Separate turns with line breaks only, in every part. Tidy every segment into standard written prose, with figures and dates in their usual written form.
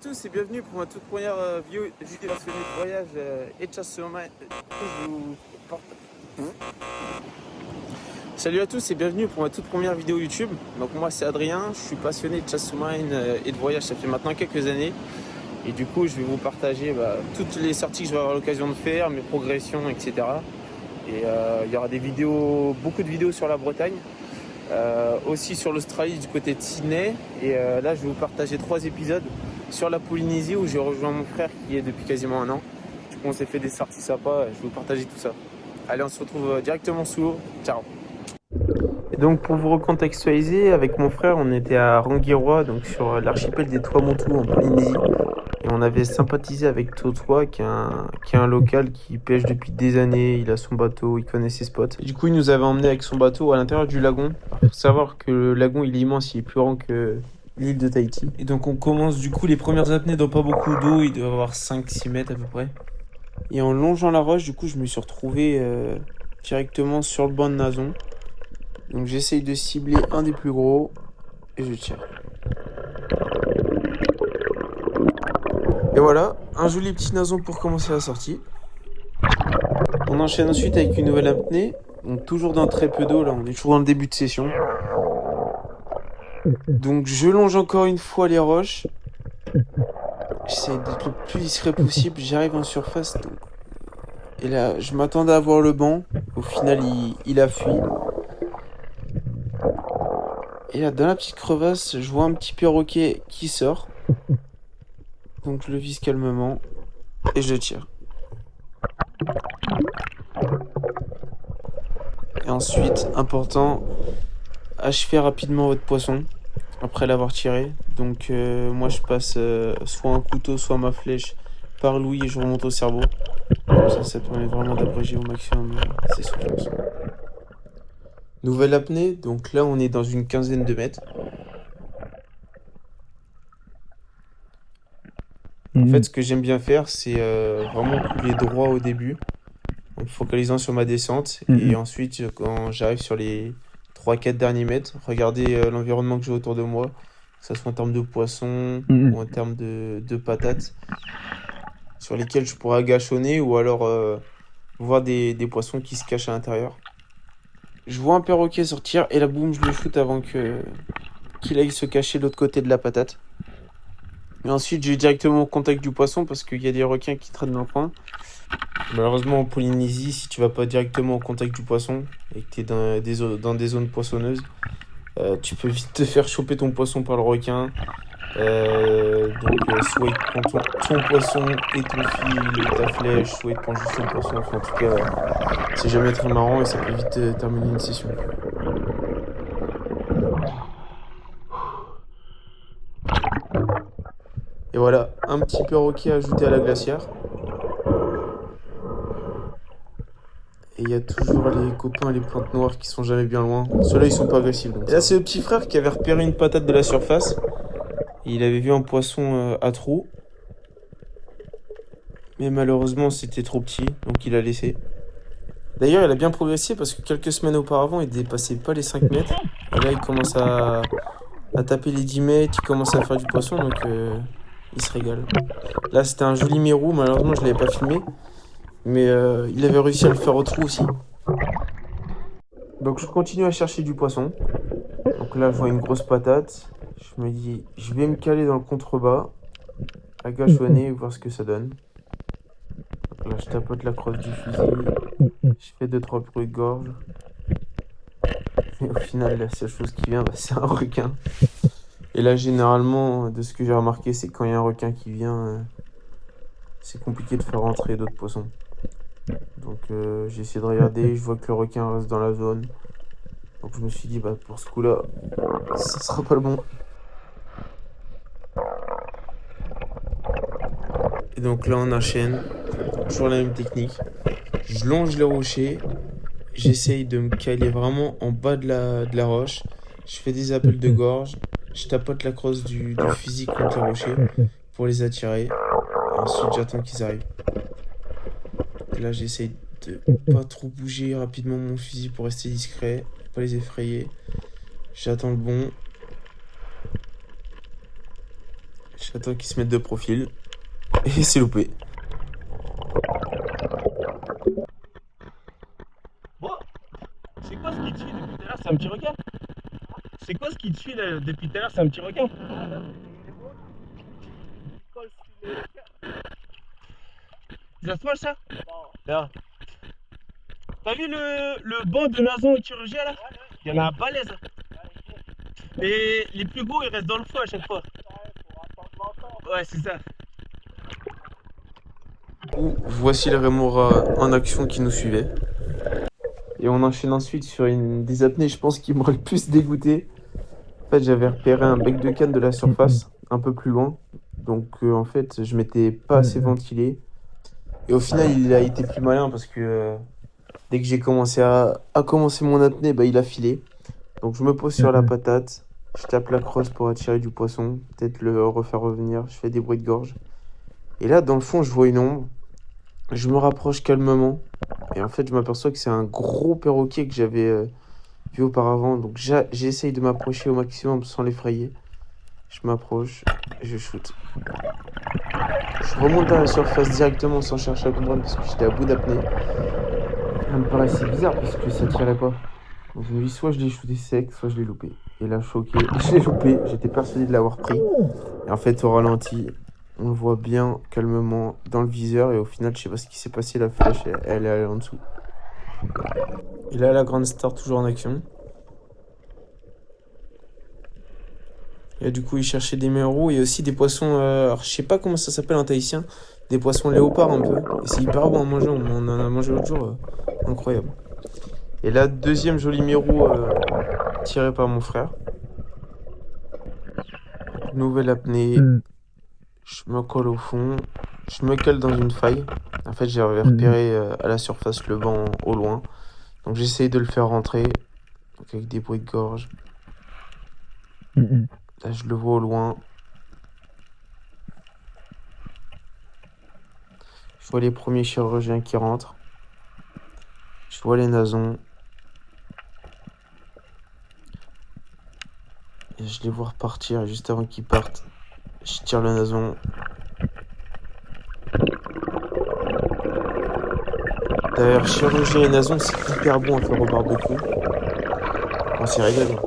tous et bienvenue pour ma toute première vidéo passionnée de voyage et de chasse sous-marine. Salut à tous et bienvenue pour ma toute première vidéo YouTube. Donc moi c'est Adrien, je suis passionné de chasse sous-marine et de voyage, ça fait maintenant quelques années. Et du coup je vais vous partager toutes les sorties que je vais avoir l'occasion de faire, mes progressions, etc. Et il y aura des vidéos, beaucoup de vidéos sur la Bretagne. Aussi sur l'Australie du côté de Sydney et là je vais vous partager 3 épisodes sur la Polynésie où j'ai rejoint mon frère qui est depuis quasiment un an. Du coup on s'est fait des sorties sympas, je vais vous partager tout ça. Allez, on se retrouve directement sous l'eau, ciao. Et donc pour vous recontextualiser, avec mon frère on était à Rangiroa, donc sur l'archipel des Tuamotu en Polynésie. Et on avait sympathisé avec Totoi, qui est un local qui pêche depuis des années. Il a son bateau, il connaît ses spots. Et du coup, il nous avait emmené avec son bateau à l'intérieur du lagon. Il faut savoir que le lagon, il est immense, il est plus grand que l'île de Tahiti. Et donc, on commence du coup les premières apnées dans pas beaucoup d'eau. Il doit avoir 5-6 mètres à peu près. Et en longeant la roche, du coup, je me suis retrouvé directement sur le banc de nason. Donc, j'essaye de cibler un des plus gros et je tire. Et voilà, un joli petit nason pour commencer la sortie. On enchaîne ensuite avec une nouvelle apnée. Donc toujours dans très peu d'eau, là on est toujours dans le début de session. Donc je longe encore une fois les roches. J'essaie d'être le plus discret possible, j'arrive en surface. Et là je m'attendais à voir le banc. Au final il a fui. Et là dans la petite crevasse, je vois un petit perroquet qui sort. Donc je le vise calmement et je tire. Et ensuite, important, achevez rapidement votre poisson après l'avoir tiré. Donc moi je passe soit un couteau, soit ma flèche par l'ouïe et je remonte au cerveau. Comme ça permet vraiment d'abréger au maximum ses souffrances. Nouvelle apnée, donc là on est dans une quinzaine de mètres. En fait, ce que j'aime bien faire, c'est vraiment couler droit au début, en me focalisant sur ma descente. Et ensuite, quand j'arrive sur les 3-4 derniers mètres, regarder l'environnement que j'ai autour de moi, que ce soit en termes de poissons ou en termes de patates, sur lesquelles je pourrais agachonner ou alors voir des poissons qui se cachent à l'intérieur. Je vois un perroquet sortir et là, boum, je le shoot avant qu'il aille se cacher de l'autre côté de la patate. Et ensuite, j'ai directement au contact du poisson parce qu'il y a des requins qui traînent dans le coin. Malheureusement, en Polynésie, si tu vas pas directement au contact du poisson et que tu es dans des zones poissonneuses, tu peux vite te faire choper ton poisson par le requin. Soit il te prend ton poisson et ton fil et ta flèche, soit il te prend juste ton poisson. Enfin, en tout cas, c'est jamais très marrant et ça peut vite terminer une session. Et voilà, un petit perroquet ajouté à la glacière. Et il y a toujours les copains, les plantes noires qui sont jamais bien loin. Ceux-là, ils sont pas agressifs. Donc et là, c'est le petit frère qui avait repéré une patate de la surface. Et il avait vu un poisson à trou. Mais malheureusement, c'était trop petit, donc il a laissé. D'ailleurs, il a bien progressé parce que quelques semaines auparavant, il dépassait pas les 5 mètres. Et là, il commence à taper les 10 mètres, il commence à faire du poisson, donc il se régale. Là, c'était un joli mérou, malheureusement, je l'avais pas filmé. Mais il avait réussi à le faire au trou aussi. Donc je continue à chercher du poisson. Donc là, je vois une grosse patate. Je me dis, je vais me caler dans le contrebas, agachonner, voir ce que ça donne. Donc là, je tapote la crosse du fusil. Je fais 2-3 bruits de gorge. Et au final, la seule chose qui vient, c'est un requin. Et là, généralement, de ce que j'ai remarqué, c'est quand il y a un requin qui vient, c'est compliqué de faire rentrer d'autres poissons. Donc j'ai essayé de regarder, je vois que le requin reste dans la zone. Donc je me suis dit, pour ce coup-là, ça sera pas le bon. Et donc là, on enchaîne. Toujours la même technique. Je longe les rochers. J'essaye de me caler vraiment en bas de la roche. Je fais des appels de gorge. Je tapote la crosse du fusil contre les rochers pour les attirer. Et ensuite, j'attends qu'ils arrivent. Et là, j'essaye de pas trop bouger rapidement mon fusil pour rester discret, pas les effrayer. J'attends le bon. J'attends qu'ils se mettent de profil. Et c'est loupé.
Bon, c'est quoi ce qui te suit depuis tout à l'heure? C'est un petit requin? C'est quoi ce qui te suit là, depuis tout à l'heure? C'est un petit requin? Ça se mange ça? Là. T'as vu le banc de Nazon et chirurgien là? Il y en a un balèze. Mais les plus gros ils restent dans le feu à chaque fois. Ouais, c'est ça.
Voici le Remora en action qui nous suivait. Et on enchaîne ensuite sur une des apnées, je pense, qui m'aurait le plus dégoûté. En fait, j'avais repéré un bec de canne de la surface, un peu plus loin. Donc, en fait, je m'étais pas assez ventilé. Et au final, il a été plus malin parce que dès que j'ai commencé à commencer mon apnée, bah, il a filé. Donc, je me pose sur la patate. Je tape la crosse pour attirer du poisson. Peut-être le refaire revenir. Je fais des bruits de gorge. Et là, dans le fond, je vois une ombre. Je me rapproche calmement. Et en fait, je m'aperçois que c'est un gros perroquet que j'avais vu auparavant. Donc, j'essaye de m'approcher au maximum sans l'effrayer. Je m'approche et je shoot. Je remonte à la surface directement sans chercher à comprendre parce que j'étais à bout d'apnée. Ça me paraissait bizarre parce que ça tirait pas. Donc, je me dis soit je l'ai shooté sec, soit je l'ai loupé. Et là, choqué, je l'ai loupé. J'étais persuadé de l'avoir pris. Et en fait, au ralenti, on le voit bien calmement dans le viseur. Et au final, je sais pas ce qui s'est passé. La flèche, elle est allée en dessous. Et là, la grande star toujours en action. Et là, du coup, il cherchait des mérous et aussi des poissons. Alors, je sais pas comment ça s'appelle en tahitien. Des poissons léopards un peu. Et c'est hyper bon à manger. On en a mangé l'autre jour. Incroyable. Et là, deuxième joli mérou tiré par mon frère. Nouvelle apnée. Je me colle au fond. Je me cale dans une faille. En fait, j'avais repéré à la surface le banc au loin. Donc, j'essaye de le faire rentrer. Donc, avec des bruits de gorge. Là, je le vois au loin. Je vois les premiers chirurgiens qui rentrent. Je vois les nasons. Et je les vois repartir. Et juste avant qu'ils partent, je tire le nason. D'ailleurs, chirurgien et nason, c'est hyper bon à faire au barbecue. On s'y régale.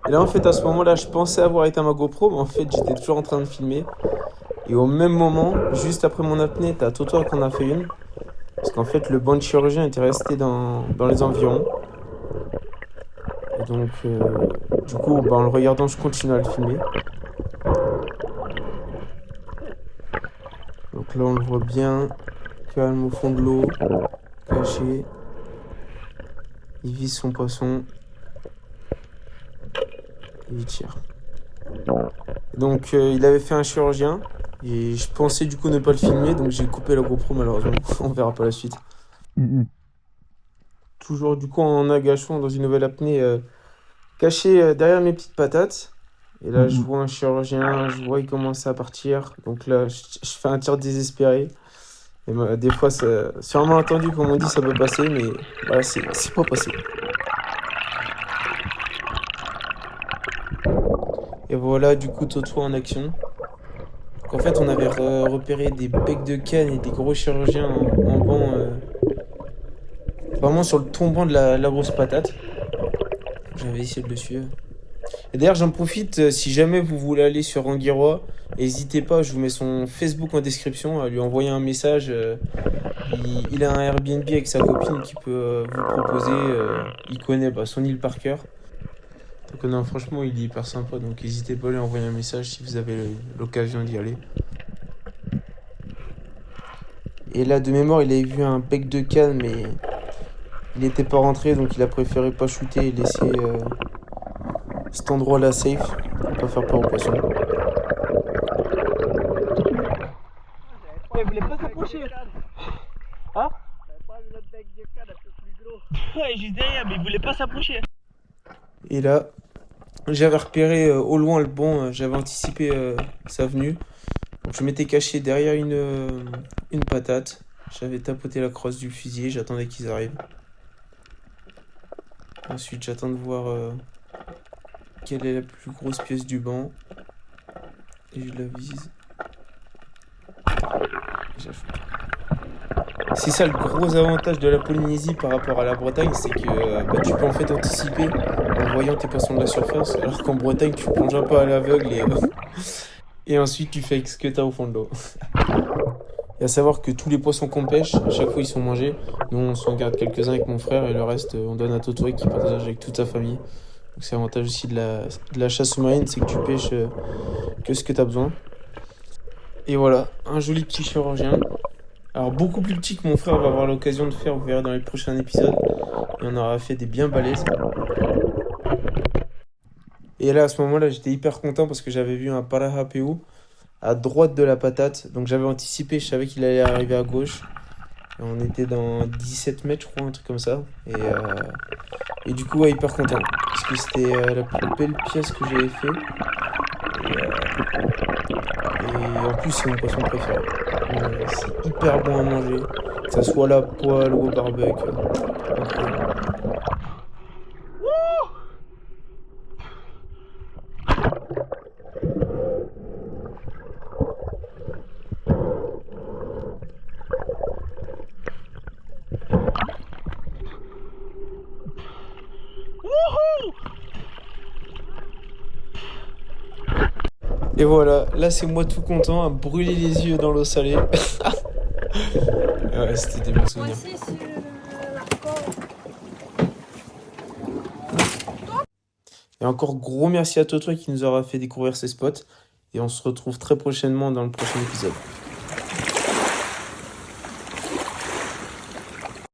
Et là, en fait, à ce moment-là, je pensais avoir éteint ma GoPro, mais en fait, j'étais toujours en train de filmer. Et au même moment, juste après mon apnée, t'as Toto qui en a fait une. Parce qu'en fait, le banc de chirurgien était resté dans les environs. Et donc, du coup, bah, en le regardant, je continue à le filmer. Donc là, on le voit bien, calme au fond de l'eau, caché. Il vise son poisson. Et il tire. Donc, il avait fait un chirurgien. Et je pensais du coup ne pas le filmer, donc j'ai coupé la GoPro malheureusement. On verra pas la suite. Toujours du coup en agachant dans une nouvelle apnée, caché derrière mes petites patates. Et là, je vois un chirurgien, je vois il commence à partir. Donc là, je fais un tir désespéré. Et des fois, c'est sûrement attendu, comme on dit, ça peut passer, mais voilà, c'est pas passé. Et voilà, du coup, Toto en action. Donc, en fait, on avait repéré des becs de canne et des gros chirurgiens en banc, vraiment sur le tombant de la grosse patate. J'avais essayé de le suivre. Et d'ailleurs, j'en profite, si jamais vous voulez aller sur Anguiroi, n'hésitez pas, je vous mets son Facebook en description, à lui envoyer un message. Il a un Airbnb avec sa copine qui peut vous proposer. Il connaît son île par cœur. Donc non, franchement, il est hyper sympa, donc n'hésitez pas à lui envoyer un message si vous avez l'occasion d'y aller. Et là, de mémoire, il avait vu un bec de canne, mais il n'était pas rentré, donc il a préféré pas shooter et laisser cet endroit-là safe, pour pas faire peur aux poissons.
Il voulait pas s'approcher. Hein?
T'avais pas vu notre bec de canne un peu plus gros?
Ouais, juste derrière, mais il voulait pas s'approcher.
Et là, j'avais repéré au loin le banc, j'avais anticipé sa venue. Donc je m'étais caché derrière une patate. J'avais tapoté la crosse du fusil, j'attendais qu'ils arrivent. Ensuite, j'attends de voir quelle est la plus grosse pièce du banc. Et je la vise. C'est ça le gros avantage de la Polynésie par rapport à la Bretagne, c'est que tu peux en fait anticiper en voyant tes poissons de la surface, alors qu'en Bretagne tu plonges un peu à l'aveugle et ensuite tu fais avec ce que t'as au fond de l'eau. Et à savoir que tous les poissons qu'on pêche, à chaque fois ils sont mangés. Nous on s'en garde quelques-uns avec mon frère et le reste on donne à Totoé qui partage avec toute sa famille. Donc c'est l'avantage aussi de la chasse sous-marine, c'est que tu pêches que ce que t'as besoin. Et voilà, un joli petit chirurgien. Alors beaucoup plus petit que mon frère va avoir l'occasion de faire, vous verrez dans les prochains épisodes. Et on aura fait des bien balèzes. Et là à ce moment-là j'étais hyper content parce que j'avais vu un parahapeu à droite de la patate. Donc j'avais anticipé, je savais qu'il allait arriver à gauche. Et on était dans 17 mètres je crois, un truc comme ça. Et du coup ouais, hyper content. Parce que c'était la plus belle pièce que j'avais fait. Et en plus c'est mon poisson préféré. C'est hyper bon à manger. Que ça soit à la poêle ou au barbecue. Incroyable. Et voilà, là c'est moi tout content à brûler les yeux dans l'eau salée. Ouais, c'était des bons souvenirs. Et encore gros merci à Toto qui nous aura fait découvrir ces spots. Et on se retrouve très prochainement dans le prochain épisode.